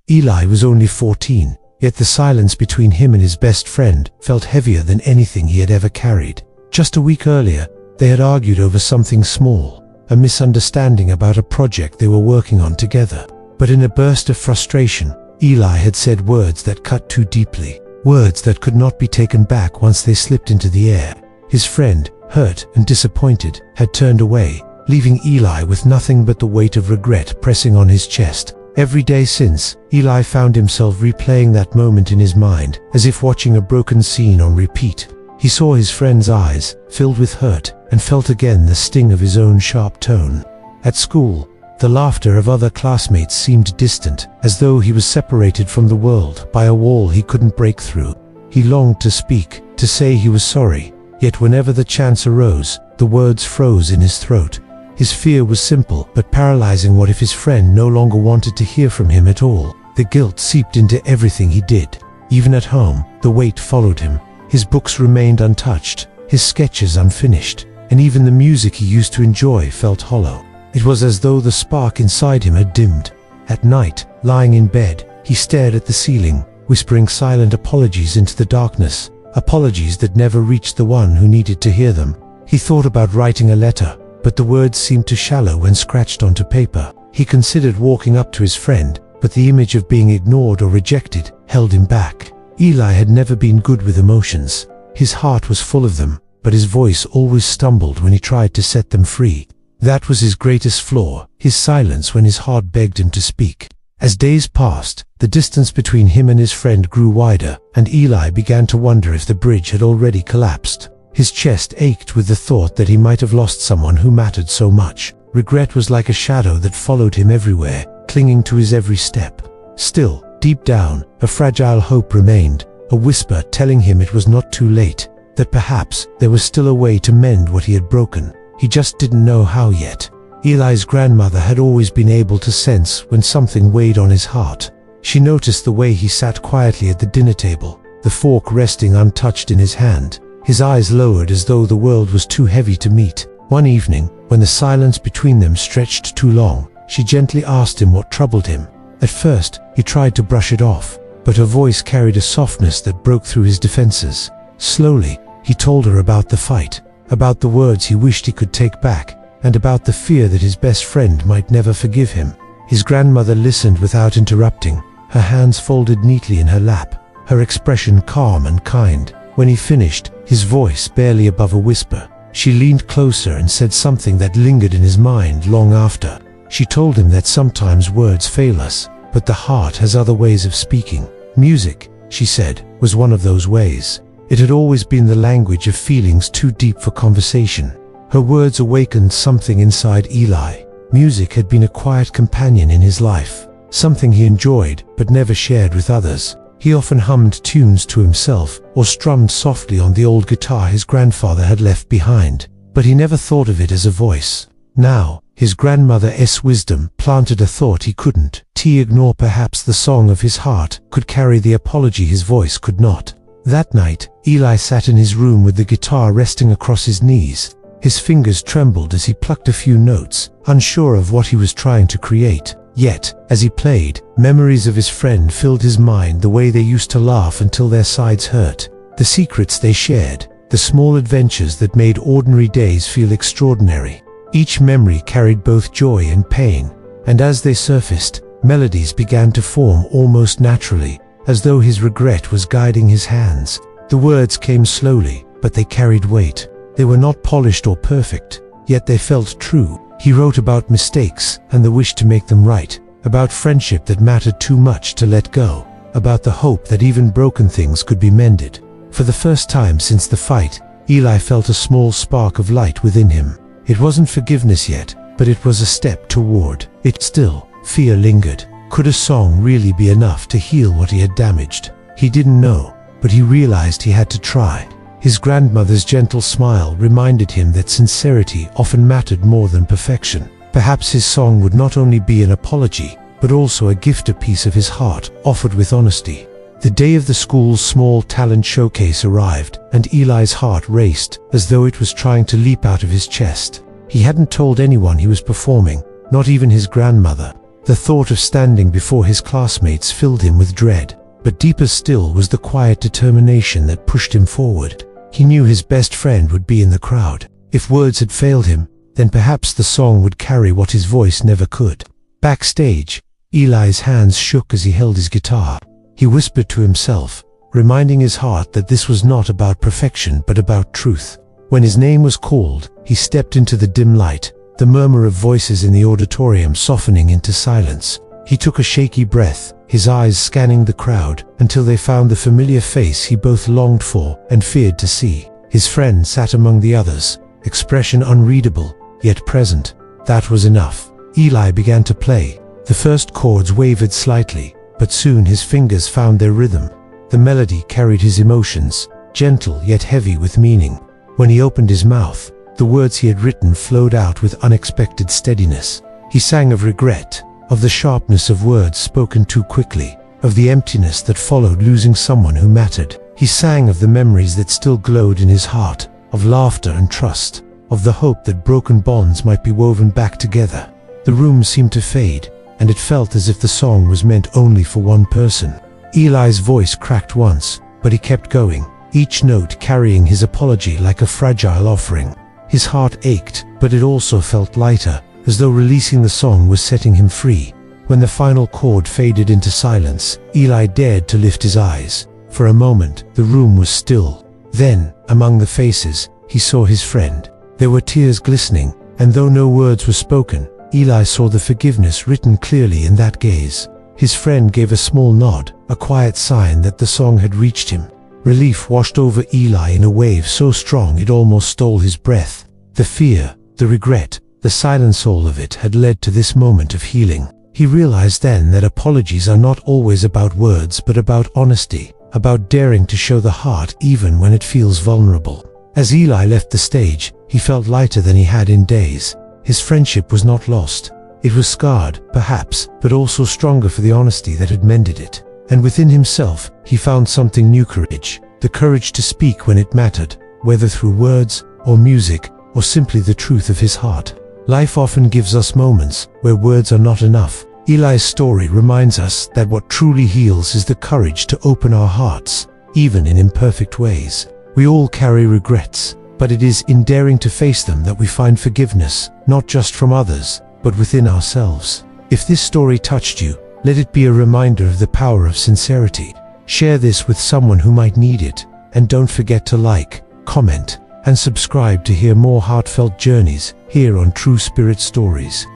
Eli was only 14, yet the silence between him and his best friend felt heavier than anything he had ever carried. Just a week earlier, they had argued over something small, a misunderstanding about a project they were working on together. But in a burst of frustration, Eli had said words that cut too deeply, words that could not be taken back once they slipped into the air. His friend, hurt and disappointed, had turned away, leaving Eli with nothing but the weight of regret pressing on his chest. Every day since, Eli found himself replaying that moment in his mind, as if watching a broken scene on repeat. He saw his friend's eyes, filled with hurt, and felt again the sting of his own sharp tone. At school, the laughter of other classmates seemed distant, as though he was separated from the world by a wall he couldn't break through. He longed to speak, to say he was sorry, yet whenever the chance arose, the words froze in his throat. His fear was simple but paralyzing. What if his friend no longer wanted to hear from him at all? The guilt seeped into everything he did. Even at home, the weight followed him. His books remained untouched, his sketches unfinished, and even the music he used to enjoy felt hollow. It was as though the spark inside him had dimmed. At night, lying in bed, he stared at the ceiling, whispering silent apologies into the darkness, apologies that never reached the one who needed to hear them. He thought about writing a letter, but the words seemed too shallow when scratched onto paper. He considered walking up to his friend, but the image of being ignored or rejected held him back. Eli had never been good with emotions. His heart was full of them, but his voice always stumbled when he tried to set them free. That was his greatest flaw, his silence when his heart begged him to speak. As days passed, the distance between him and his friend grew wider, and Eli began to wonder if the bridge had already collapsed. His chest ached with the thought that he might have lost someone who mattered so much. Regret was like a shadow that followed him everywhere, clinging to his every step. Still, deep down, a fragile hope remained, a whisper telling him it was not too late, that perhaps there was still a way to mend what he had broken. He just didn't know how yet. Eli's grandmother had always been able to sense when something weighed on his heart. She noticed the way he sat quietly at the dinner table, the fork resting untouched in his hand, his eyes lowered as though the world was too heavy to meet. One evening, when the silence between them stretched too long, she gently asked him what troubled him. At first, he tried to brush it off, but her voice carried a softness that broke through his defenses. Slowly, he told her about the fight, about the words he wished he could take back, and about the fear that his best friend might never forgive him. His grandmother listened without interrupting, her hands folded neatly in her lap, her expression calm and kind. When he finished, his voice barely above a whisper, she leaned closer and said something that lingered in his mind long after. She told him that sometimes words fail us, but the heart has other ways of speaking. Music, she said, was one of those ways. It had always been the language of feelings too deep for conversation. Her words awakened something inside Eli. Music had been a quiet companion in his life, something he enjoyed but never shared with others. He often hummed tunes to himself or strummed softly on the old guitar his grandfather had left behind, but he never thought of it as a voice. Now, his grandmother's wisdom planted a thought he couldn't. Ignore perhaps the song of his heart could carry the apology his voice could not. That night, Eli sat in his room with the guitar resting across his knees. His fingers trembled as he plucked a few notes, unsure of what he was trying to create. Yet, as he played, memories of his friend filled his mind, the way they used to laugh until their sides hurt, the secrets they shared, the small adventures that made ordinary days feel extraordinary. Each memory carried both joy and pain, and as they surfaced, melodies began to form almost naturally, as though his regret was guiding his hands. The words came slowly, but they carried weight. They were not polished or perfect, yet they felt true. He wrote about mistakes and the wish to make them right, about friendship that mattered too much to let go, about the hope that even broken things could be mended. For the first time since the fight, Eli felt a small spark of light within him. It wasn't forgiveness yet, but it was a step toward it. Still, fear lingered. Could a song really be enough to heal what he had damaged? He didn't know, but he realized he had to try. His grandmother's gentle smile reminded him that sincerity often mattered more than perfection. Perhaps his song would not only be an apology, but also a gift, a piece of his heart, offered with honesty. The day of the school's small talent showcase arrived, and Eli's heart raced, as though it was trying to leap out of his chest. He hadn't told anyone he was performing, not even his grandmother. The thought of standing before his classmates filled him with dread, but deeper still was the quiet determination that pushed him forward. He knew his best friend would be in the crowd. If words had failed him, then perhaps the song would carry what his voice never could. Backstage, Eli's hands shook as he held his guitar. He whispered to himself, reminding his heart that this was not about perfection but about truth. When his name was called, he stepped into the dim light, the murmur of voices in the auditorium softening into silence. He took a shaky breath, his eyes scanning the crowd, until they found the familiar face he both longed for and feared to see. His friend sat among the others, expression unreadable, yet present. That was enough. Eli began to play. The first chords wavered slightly, but soon his fingers found their rhythm. The melody carried his emotions, gentle yet heavy with meaning. When he opened his mouth, the words he had written flowed out with unexpected steadiness. He sang of regret, of the sharpness of words spoken too quickly, of the emptiness that followed losing someone who mattered. He sang of the memories that still glowed in his heart, of laughter and trust, of the hope that broken bonds might be woven back together. The room seemed to fade, and it felt as if the song was meant only for one person. Eli's voice cracked once, but he kept going, each note carrying his apology like a fragile offering. His heart ached, but it also felt lighter, as though releasing the song was setting him free. When the final chord faded into silence, Eli dared to lift his eyes. For a moment, the room was still. Then, among the faces, he saw his friend. There were tears glistening, and though no words were spoken, Eli saw the forgiveness written clearly in that gaze. His friend gave a small nod, a quiet sign that the song had reached him. Relief washed over Eli in a wave so strong it almost stole his breath. The fear, the regret, the silence, all of it had led to this moment of healing. He realized then that apologies are not always about words but about honesty, about daring to show the heart even when it feels vulnerable. As Eli left the stage, he felt lighter than he had in days. His friendship was not lost. It was scarred, perhaps, but also stronger for the honesty that had mended it. And within himself, he found something new: courage. The courage to speak when it mattered, whether through words, or music, or simply the truth of his heart. Life often gives us moments where words are not enough. Eli's story reminds us that what truly heals is the courage to open our hearts, even in imperfect ways. We all carry regrets, but it is in daring to face them that we find forgiveness, not just from others, but within ourselves. If this story touched you, let it be a reminder of the power of sincerity. Share this with someone who might need it, and don't forget to like, comment, and subscribe to hear more heartfelt journeys here on True Spirit Stories.